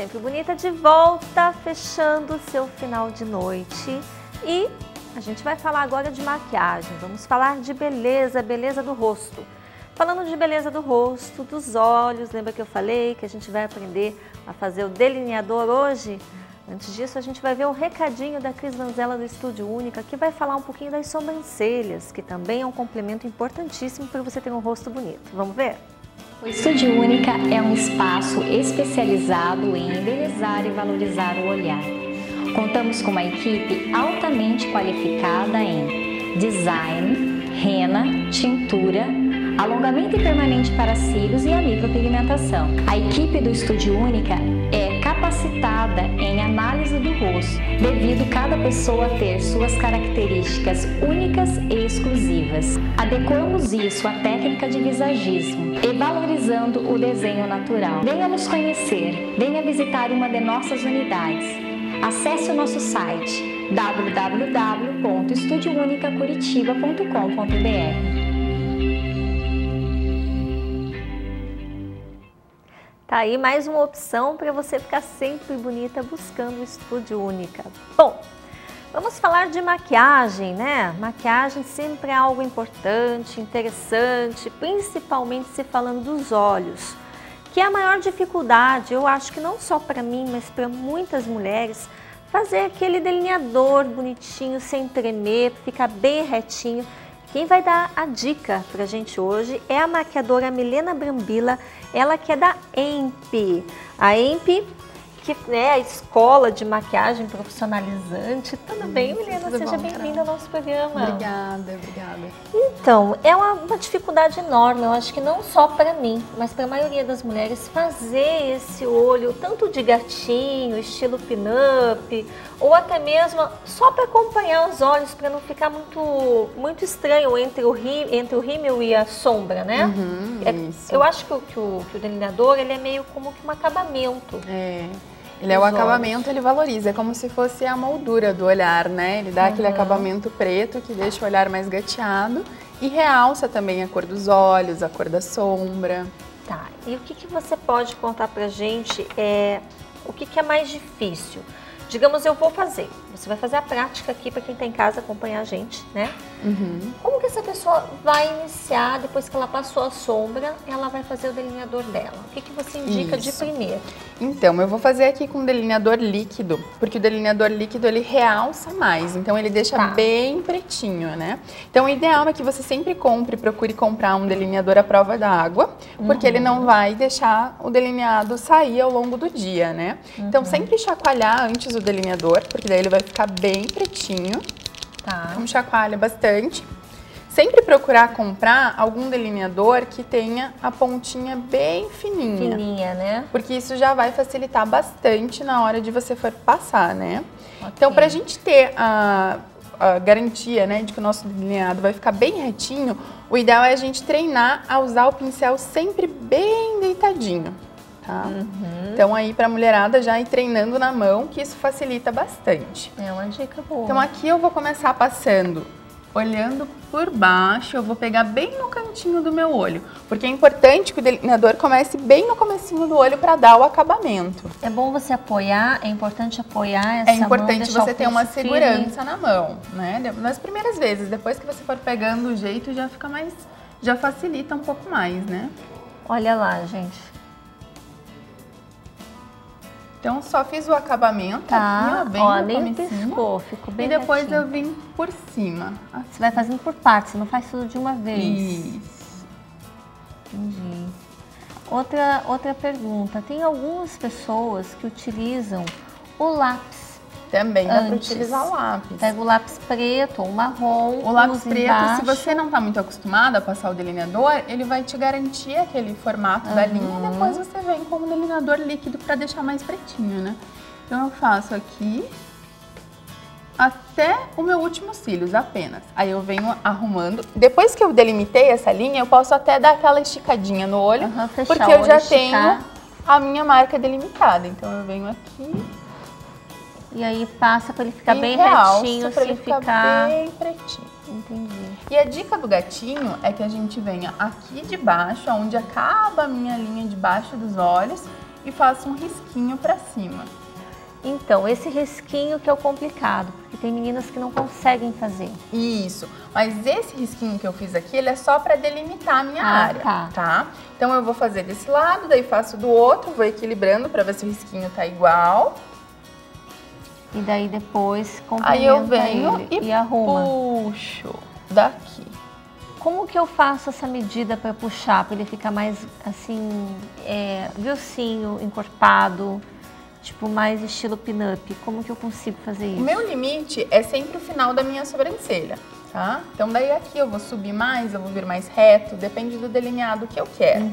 Sempre Bonita de volta, fechando o seu final de noite. E a gente vai falar agora de maquiagem, vamos falar de beleza, beleza do rosto. Falando de beleza do rosto, dos olhos, lembra que eu falei que a gente vai aprender a fazer o delineador hoje? Antes disso, a gente vai ver o recadinho da Cris Vanzella do Estúdio Única, que vai falar um pouquinho das sobrancelhas, que também é um complemento importantíssimo para você ter um rosto bonito. Vamos ver? O Estúdio Única é um espaço especializado em embelezar e valorizar o olhar. Contamos com uma equipe altamente qualificada em design, rena, tintura, alongamento permanente para cílios e a micropigmentação. A equipe do Estúdio Única é capacitada em análise do rosto, devido cada pessoa ter suas características únicas e exclusivas. Adequamos isso à técnica de visagismo e valorizando o desenho natural. Venha nos conhecer, venha visitar uma de nossas unidades. Acesse o nosso site www.estudiounicacuritiba.com.br. Tá aí mais uma opção para você ficar sempre bonita buscando o Estúdio Única. Bom, vamos falar de maquiagem, né? Maquiagem sempre é algo importante, interessante, principalmente se falando dos olhos, que é a maior dificuldade, eu acho que não só para mim, mas para muitas mulheres, fazer aquele delineador bonitinho, sem tremer, ficar bem retinho. Quem vai dar a dica pra gente hoje é a maquiadora Milena Brambilla, ela que é da EMP. A EMP, que é a escola de maquiagem profissionalizante. Tudo bem, Milena? Seja bem-vinda ao nosso programa. Obrigada, obrigada. Então, é uma dificuldade enorme, eu acho que não só para mim, mas para a maioria das mulheres, fazer esse olho, tanto de gatinho, estilo pin-up, ou até mesmo só para acompanhar os olhos, para não ficar muito estranho entre o rímel e a sombra, né? Isso. Eu acho que o delineador, ele é meio como que um acabamento. Ele é o acabamento, ele valoriza, é como se fosse a moldura do olhar, né? Ele dá aquele acabamento preto que deixa o olhar mais gateado e realça também a cor dos olhos, a cor da sombra. Tá, e o que você pode contar pra gente, o que é mais difícil? Digamos, eu vou fazer, você vai fazer a prática aqui para quem está em casa acompanhar a gente, né? Como que essa pessoa vai iniciar, depois que ela passou a sombra, ela vai fazer o delineador dela? O que você indica de primeiro? Então, eu vou fazer aqui com delineador líquido, porque o delineador líquido ele realça mais, então ele deixa bem pretinho, né? Então, o ideal é que você sempre procure comprar um delineador à prova d'água, porque ele não vai deixar o delineado sair ao longo do dia, né? Então, sempre chacoalhar antes o delineador, porque daí ele vai ficar bem pretinho. Então, chacoalha bastante. Sempre procurar comprar algum delineador que tenha a pontinha bem fininha. Fininha, né? Porque isso já vai facilitar bastante na hora de você for passar, né? Então, pra gente ter a garantia, né, de que o nosso delineado vai ficar bem retinho, o ideal é a gente treinar a usar o pincel sempre bem deitadinho. Tá? Então aí pra mulherada já ir treinando na mão, que isso facilita bastante. É uma dica boa. Então aqui eu vou começar passando, olhando por baixo, eu vou pegar bem no cantinho do meu olho, porque é importante que o delineador comece bem no comecinho do olho para dar o acabamento. É bom você apoiar, é importante apoiar essa mão. É importante você ter uma firme. segurança na mão, né? Nas primeiras vezes, depois que você for pegando o jeito, já fica mais, já facilita um pouco mais, né? Olha lá, gente. Então, só fiz o acabamento aqui, ó, bem no nem comecinho. piscou, ficou bem E depois retinho. eu vim por cima. Assim. Você vai fazendo por partes, você não faz tudo de uma vez. Isso. Entendi. Outra pergunta, tem algumas pessoas que utilizam o lápis. Também dá para Antes. utilizar o lápis. Pega o lápis preto ou marrom, O lápis usa preto, embaixo. se você não está muito acostumado a passar o delineador, ele vai te garantir aquele formato da linha e depois você vem com o delineador líquido para deixar mais pretinho, né? Então eu faço aqui até o meu último cílios apenas. Aí eu venho arrumando. Depois que eu delimitei essa linha, eu posso até dar aquela esticadinha no olho, fechar porque o eu olho, já esticar. tenho a minha marca delimitada. Então eu venho aqui. E aí passa para ele ficar bem realço, retinho, pra assim ele ficar bem ficar... pretinho. Entendi. E a dica do gatinho é que a gente venha aqui de baixo, onde acaba a minha linha de baixo dos olhos, e faço um risquinho pra cima. Então, esse risquinho que é o complicado, porque tem meninas que não conseguem fazer. Isso, mas esse risquinho que eu fiz aqui, ele é só para delimitar a minha área, tá? Então eu vou fazer desse lado, daí faço do outro, vou equilibrando para ver se o risquinho tá igual. E daí depois complementa aí eu venho e arruma. Puxo daqui. Como que eu faço essa medida para puxar, para ele ficar mais assim, grossinho, encorpado? Tipo, mais estilo pin-up. Como que eu consigo fazer isso? O meu limite é sempre o final da minha sobrancelha, tá? Então, daí aqui eu vou subir mais, eu vou vir mais reto, depende do delineado que eu quero.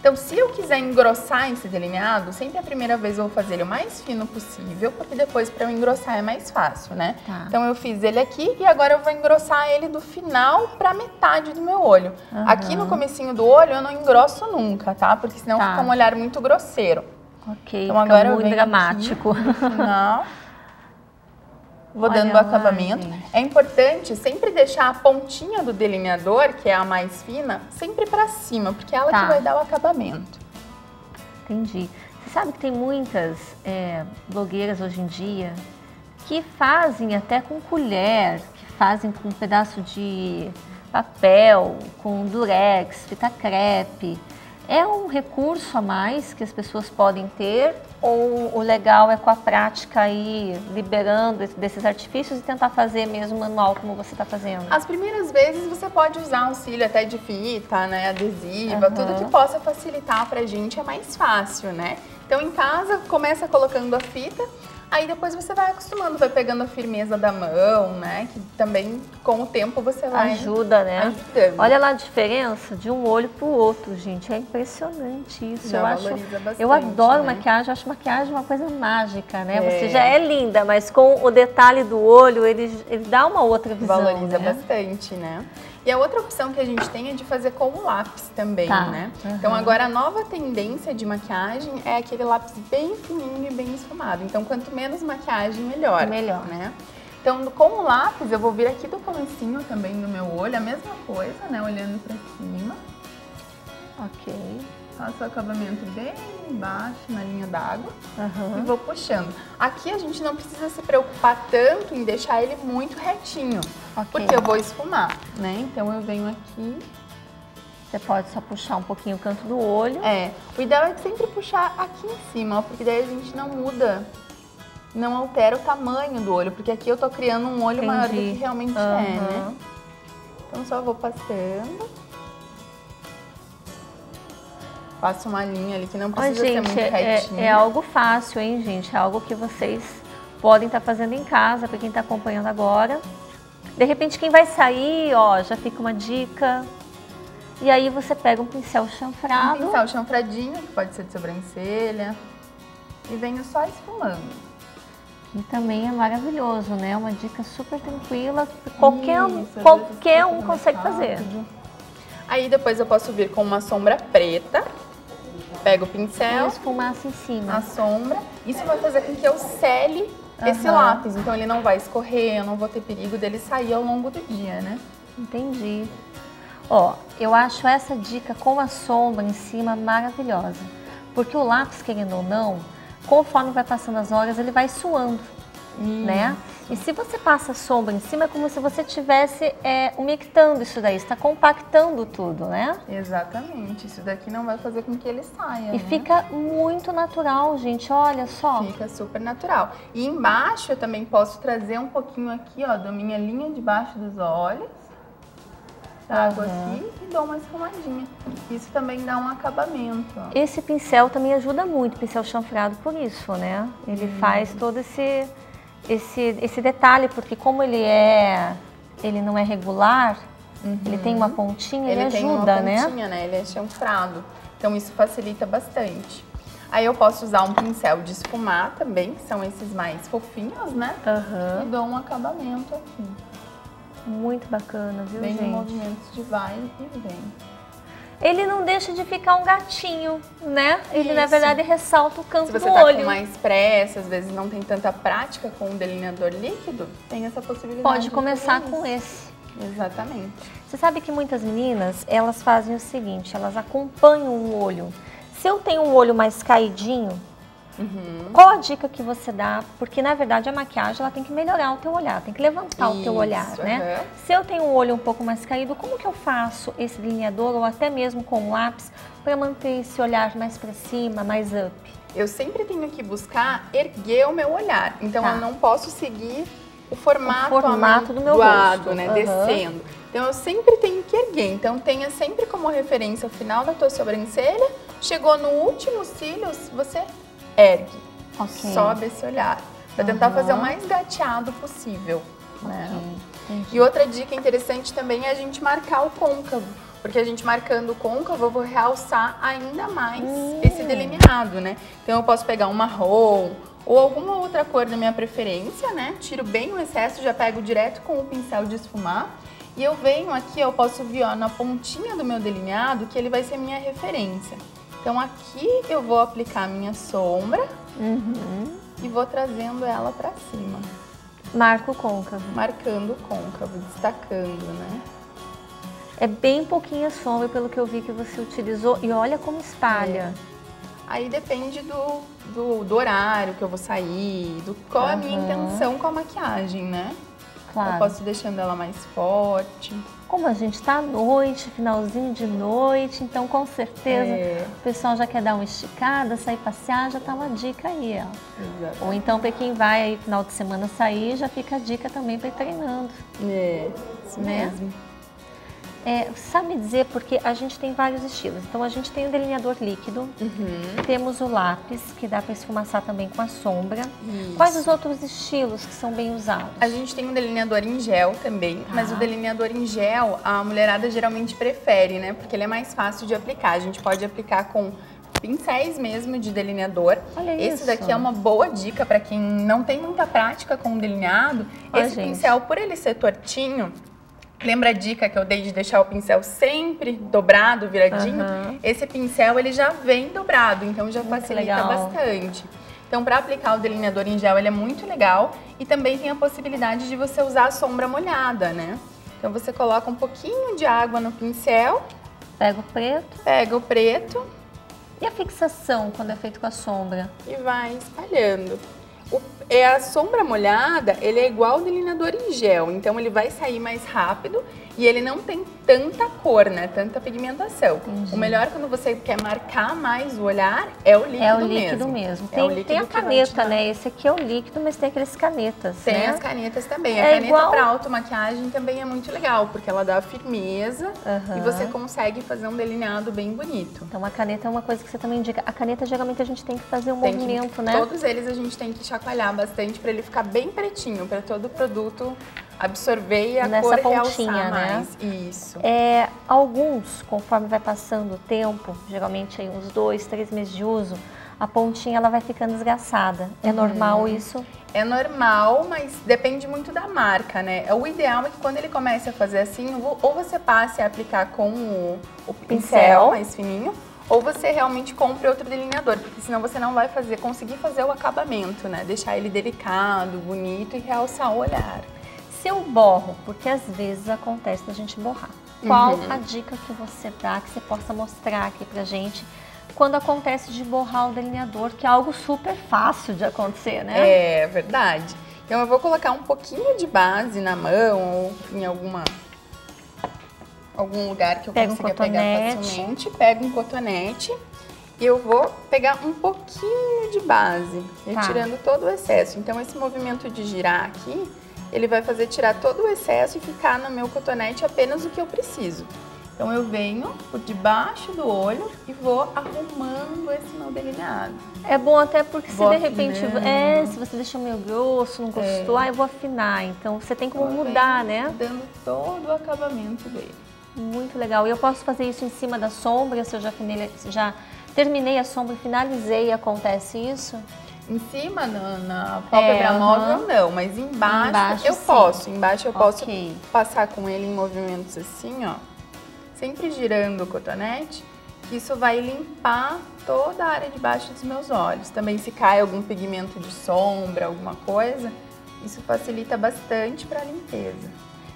Então, se eu quiser engrossar esse delineado, sempre a primeira vez eu vou fazer ele o mais fino possível, porque depois para eu engrossar é mais fácil, né? Tá. Então, eu fiz ele aqui e agora eu vou engrossar ele do final para metade do meu olho. Aqui no comecinho do olho eu não engrosso nunca, tá? Porque senão fica um olhar muito grosseiro. Ok, então agora eu muito venho dramático. Aqui, no final, vou dando o acabamento. É importante sempre deixar a pontinha do delineador, que é a mais fina, sempre pra cima, porque é ela que vai dar o acabamento. Entendi. Você sabe que tem muitas blogueiras hoje em dia que fazem até com colher, que fazem com um pedaço de papel, com durex, fita crepe. É um recurso a mais que as pessoas podem ter ou o legal é com a prática aí liberando desses artifícios e tentar fazer mesmo manual como você está fazendo? As primeiras vezes você pode usar auxílio até de fita, né, adesiva, tudo que possa facilitar pra gente é mais fácil, né? Então em casa começa colocando a fita, aí depois você vai acostumando, vai pegando a firmeza da mão, né? Que também com o tempo você vai ajuda, né? Ajudando. Olha lá a diferença de um olho pro outro, gente. É impressionante isso. Já valoriza bastante, eu adoro maquiagem, eu acho maquiagem uma coisa mágica, né? Você já é linda, mas com o detalhe do olho, ele dá uma outra visão. Valoriza bastante, né? E a outra opção que a gente tem é de fazer com o lápis também, né? Então agora a nova tendência de maquiagem é aquele lápis bem fininho e bem esfumado. Então quanto menos maquiagem, melhor. Melhor. Né? Então com o lápis eu vou vir aqui do comecinho também do meu olho, a mesma coisa, né? Olhando pra cima. Ok. Faço o acabamento bem embaixo, na linha d'água, e vou puxando. Aqui a gente não precisa se preocupar tanto em deixar ele muito retinho, porque eu vou esfumar, né? Então eu venho aqui. Você pode só puxar um pouquinho o canto do olho. O ideal é sempre puxar aqui em cima, ó, porque daí a gente não muda, não altera o tamanho do olho, porque aqui eu tô criando um olho maior do que realmente né? Então só vou passando. Faço uma linha ali que não precisa ser muito retinha. É algo fácil, hein, gente? É algo que vocês podem estar fazendo em casa, para quem está acompanhando agora. De repente, quem vai sair, ó, já fica uma dica. E aí você pega um pincel chanfrado. Um pincel chanfradinho, que pode ser de sobrancelha. E venho só esfumando. E também é maravilhoso, né? Uma dica super tranquila, qualquer um consegue fazer. Aí depois eu posso vir com uma sombra preta. Pego o pincel, esfumaça em cima, a sombra. Isso vai fazer com que eu sele esse lápis, então ele não vai escorrer, eu não vou ter perigo dele sair ao longo do dia, né? Entendi. Ó, eu acho essa dica com a sombra em cima maravilhosa, porque o lápis, querendo ou não, conforme vai passando as horas, ele vai suando, né? E se você passa a sombra em cima, é como se você estivesse umectando isso daí, está compactando tudo, né? Exatamente, isso daqui não vai fazer com que ele saia, E fica muito natural, gente, olha só. Fica super natural. E embaixo eu também posso trazer um pouquinho aqui, ó, da minha linha de baixo dos olhos. Trago aqui e dou uma esfumadinha. Isso também dá um acabamento, ó. Esse pincel também ajuda muito, pincel chanfrado por isso, né? Ele faz todo esse detalhe, porque como ele não é regular, ele tem uma pontinha, ele ajuda, né? Ele tem uma pontinha, né? Ele é chanfrado. Então isso facilita bastante. Aí eu posso usar um pincel de esfumar também, que são esses mais fofinhos, né? E dou um acabamento aqui. Muito bacana, viu, gente? Bem movimentos de vai e vem. Ele não deixa de ficar um gatinho, né? Ele, na verdade, ressalta o canto do olho. Se você tá com mais pressa, às vezes não tem tanta prática com um delineador líquido, tem essa possibilidade. Pode começar com esse. Exatamente. Você sabe que muitas meninas, elas fazem o seguinte, elas acompanham o olho Se eu tenho um olho mais caidinho, qual a dica que você dá? Porque, na verdade, a maquiagem ela tem que melhorar o teu olhar, tem que levantar o teu olhar, né? Se eu tenho um olho um pouco mais caído, como que eu faço esse delineador ou até mesmo com um lápis para manter esse olhar mais para cima, mais up? Eu sempre tenho que buscar erguer o meu olhar, então eu não posso seguir o formato do meu rosto, né? Descendo. Então eu sempre tenho que erguer, então tenha sempre como referência o final da tua sobrancelha, chegou no último cílios, você ergue, sobe esse olhar, para tentar fazer o mais gateado possível, né? E outra dica interessante também é a gente marcar o côncavo, porque a gente marcando o côncavo, eu vou realçar ainda mais esse delineado, né? Então eu posso pegar um marrom ou alguma outra cor da minha preferência, né? Tiro bem o excesso, já pego direto com o pincel de esfumar. E eu venho aqui, eu posso vir ó, na pontinha do meu delineado, que ele vai ser minha referência. Então aqui eu vou aplicar a minha sombra e vou trazendo ela pra cima. Marco o côncavo. Marcando o côncavo, destacando, né? É bem pouquinha sombra pelo que eu vi que você utilizou e olha como espalha. Aí depende do horário que eu vou sair, qual a minha intenção com a maquiagem, né? Claro. Eu posso ir deixando ela mais forte. Como a gente tá à noite, finalzinho de noite, então com certeza o pessoal já quer dar uma esticada, sair passear, já tá uma dica aí, ó. Exatamente. Ou então para quem vai aí final de semana sair, já fica a dica também para ir treinando. Isso né? mesmo. Sabe dizer, porque a gente tem vários estilos. Então a gente tem o delineador líquido, temos o lápis, que dá para esfumaçar também com a sombra. Isso. Quais os outros estilos que são bem usados? A gente tem um delineador em gel também, mas o delineador em gel a mulherada geralmente prefere, né? Porque ele é mais fácil de aplicar. A gente pode aplicar com pincéis mesmo de delineador. Olha Esse isso. daqui é uma boa dica para quem não tem muita prática com o delineado. Olha, esse gente. pincel, por ele ser tortinho, lembra a dica que eu dei de deixar o pincel sempre dobrado, viradinho? Esse pincel, ele já vem dobrado, então já facilita bastante. Então, para aplicar o delineador em gel, ele é muito legal. E também tem a possibilidade de você usar a sombra molhada, né? Então, você coloca um pouquinho de água no pincel. Pega o preto. Pega o preto. E a fixação, quando é feito com a sombra? E vai espalhando. A sombra molhada, ele é igual ao delineador em gel, então ele vai sair mais rápido e ele não tem tanta cor, né? Tanta pigmentação. Entendi. O melhor quando você quer marcar mais o olhar é o líquido mesmo. É o líquido mesmo. Tem a caneta, né? Esse aqui é o líquido, mas tem aqueles canetas, Tem né? as canetas também. A caneta para automaquiagem também é muito legal, porque ela dá firmeza e você consegue fazer um delineado bem bonito. Então a caneta é uma coisa que você também indica. A caneta geralmente a gente tem que fazer um movimento, né? Todos eles a gente tem que chacoalhar bastante para ele ficar bem pretinho, para todo o produto absorver e a nessa cor pontinha, realçar né? mais. Isso. Alguns, conforme vai passando o tempo, geralmente aí uns 2, 3 meses de uso, a pontinha ela vai ficando esgaçada. É normal isso? É normal, mas depende muito da marca, né? O ideal é que quando ele comece a fazer assim, ou você passe a aplicar com o pincel mais fininho, ou você realmente compre outro delineador, porque senão você não vai conseguir fazer o acabamento, né? Deixar ele delicado, bonito e realçar o olhar. Se eu borro, porque às vezes acontece da gente borrar, qual a dica que você dá, que você possa mostrar aqui pra gente, quando acontece de borrar o delineador, que é algo super fácil de acontecer, né? É verdade. Então eu vou colocar um pouquinho de base na mão ou em algum lugar que eu consiga pegar facilmente. Pego um cotonete e eu vou pegar um pouquinho de base, retirando todo o excesso. Então esse movimento de girar aqui, ele vai fazer tirar todo o excesso e ficar no meu cotonete apenas o que eu preciso. Então eu venho por debaixo do olho e vou arrumando esse meu delineado. É bom até porque se de repente, se você deixar meio grosso, não gostou, eu vou afinar. Então você tem como mudar, né? Dando todo o acabamento dele. Muito legal. E eu posso fazer isso em cima da sombra, se eu já terminei a sombra e finalizei, acontece isso? Em cima, na pálpebra móvel, não, mas embaixo eu posso. Embaixo eu posso passar com ele em movimentos assim, ó. Sempre girando o cotonete, que isso vai limpar toda a área de baixo dos meus olhos. Também se cai algum pigmento de sombra, alguma coisa, isso facilita bastante para a limpeza.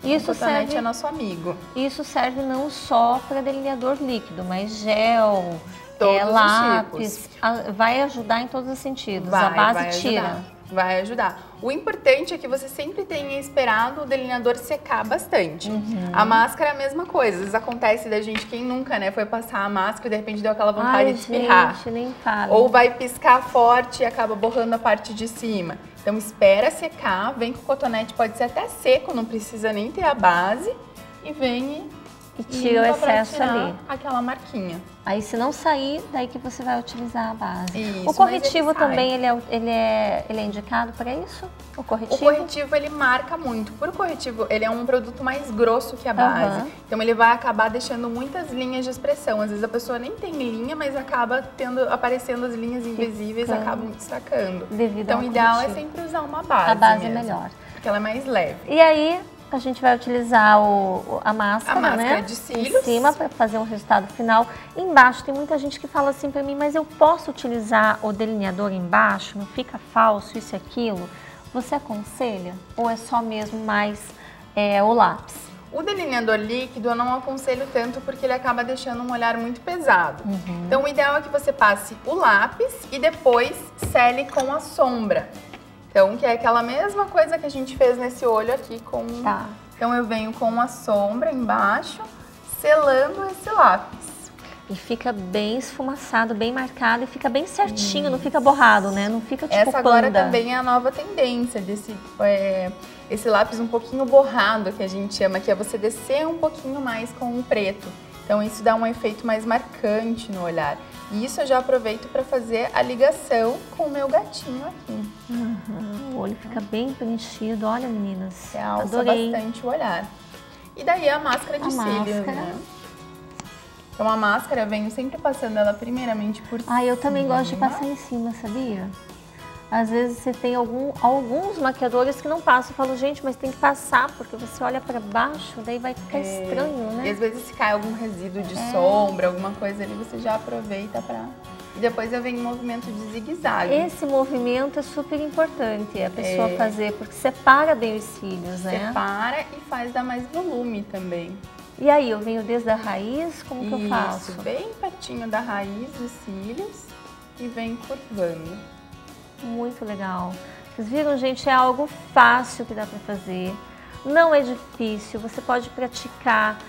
Isso o cotonete é nosso amigo. Isso serve não só para delineador líquido, mas gel, Todos os lápis, tipos. Vai ajudar em todos os sentidos. Vai, a base vai tira. Ajudar. Vai ajudar. O importante é que você sempre tenha esperado o delineador secar bastante. A máscara é a mesma coisa. Às vezes acontece da gente, quem nunca, né, foi passar a máscara e de repente deu aquela vontade de espirrar. Gente, nem fala. Ou vai piscar forte e acaba borrando a parte de cima. Então espera secar, vem com o cotonete, pode ser até seco, não precisa nem ter a base. E vem e tira o excesso ali. Aquela marquinha. Aí se não sair, daí que você vai utilizar a base. Isso, o corretivo também, ele é indicado para isso? O corretivo ele marca muito. Por corretivo, ele é um produto mais grosso que a base. Então ele vai acabar deixando muitas linhas de expressão. Às vezes a pessoa nem tem linha, mas acaba aparecendo as linhas invisíveis, acabam destacando. Então o ideal é sempre usar uma base. A base mesmo, é melhor. Porque ela é mais leve. E aí a gente vai utilizar a máscara, né? De cílios. Em cima para fazer um resultado final. Embaixo tem muita gente que fala assim para mim, mas eu posso utilizar o delineador embaixo? Não fica falso isso e aquilo? Você aconselha? Ou é só mesmo mais o lápis? O delineador líquido eu não aconselho tanto porque ele acaba deixando um olhar muito pesado. Então o ideal é que você passe o lápis e depois sele com a sombra. Então, que é aquela mesma coisa que a gente fez nesse olho aqui com... Tá. Então, eu venho com a sombra embaixo, selando esse lápis. E fica bem esfumaçado, bem marcado e fica bem certinho, não fica borrado, né? Não fica tipo Essa agora também é a nova tendência desse... esse lápis um pouquinho borrado, que a gente chama, que é você descer um pouquinho mais com o preto. Então, isso dá um efeito mais marcante no olhar. E isso eu já aproveito para fazer a ligação com o meu gatinho aqui. O olho fica bem preenchido, olha meninas, realça bastante o olhar. E daí a máscara de cílios, né? Então a máscara eu venho sempre passando ela primeiramente por cima. Eu também gosto de passar em cima, sabia? Às vezes você tem alguns maquiadores que não passam. Eu falo, gente, mas tem que passar, porque você olha para baixo, daí vai ficar estranho, né? E às vezes se cai algum resíduo de sombra, alguma coisa ali, você já aproveita para... E depois eu venho em movimento de zigue-zague. Esse movimento é super importante a pessoa fazer, porque separa bem os cílios, né? Separa e faz dar mais volume também. E aí, eu venho desde a raiz, como que eu faço? Isso, bem pertinho da raiz dos cílios e vem curvando. Muito legal. Vocês viram, gente? É algo fácil que dá para fazer. Não é difícil. Você pode praticar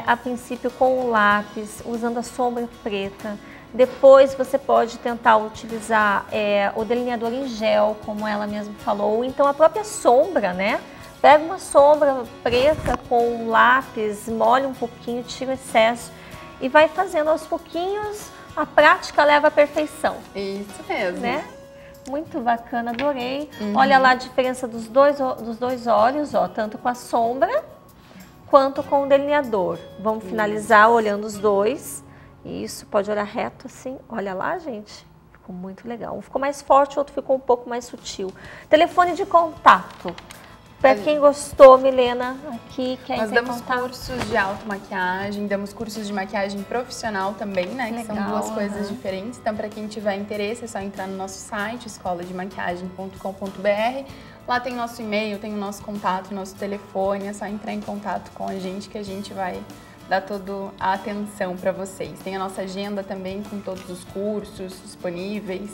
a princípio com o lápis, usando a sombra preta. Depois você pode tentar utilizar o delineador em gel, como ela mesma falou, ou então a própria sombra, né? Pega uma sombra preta com um lápis, molha um pouquinho, tira o excesso e vai fazendo aos pouquinhos. A prática leva à perfeição. Isso mesmo. Né? Muito bacana, adorei. Olha lá a diferença dos dois olhos, ó, tanto com a sombra quanto com o delineador. Vamos finalizar olhando os dois. Isso, pode olhar reto assim. Olha lá, gente. Ficou muito legal. Um ficou mais forte, o outro ficou um pouco mais sutil. Telefone de contato. Para quem gostou, Milena, aqui quer Nós damos cursos de automaquiagem, damos cursos de maquiagem profissional também, né? Que são duas coisas diferentes. Então, para quem tiver interesse, é só entrar no nosso site, escolademaquiagem.com.br. Lá tem nosso e-mail, tem o nosso contato, nosso telefone. É só entrar em contato com a gente que a gente vai dar toda a atenção para vocês. Tem a nossa agenda também com todos os cursos disponíveis.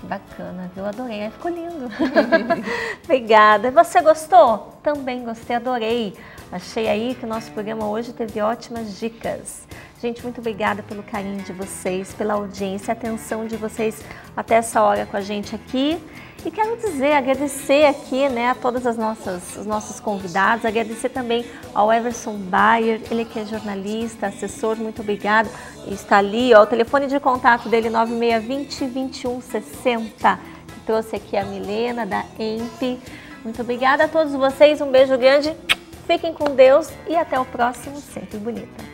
Bacana, viu? Adorei, ficou lindo. Obrigada. Você gostou? Também gostei, adorei. Achei aí que o nosso programa hoje teve ótimas dicas. Gente, muito obrigada pelo carinho de vocês, pela audiência, a atenção de vocês até essa hora com a gente aqui. E quero agradecer aqui, né, a todas os nossos convidados, agradecer também ao Everson Bayer, ele que é jornalista, assessor, muito obrigado. Está ali, ó, o telefone de contato dele 9620-2160, que trouxe aqui a Milena da EMP. Muito obrigada a todos vocês, um beijo grande, fiquem com Deus e até o próximo Sempre Bonita.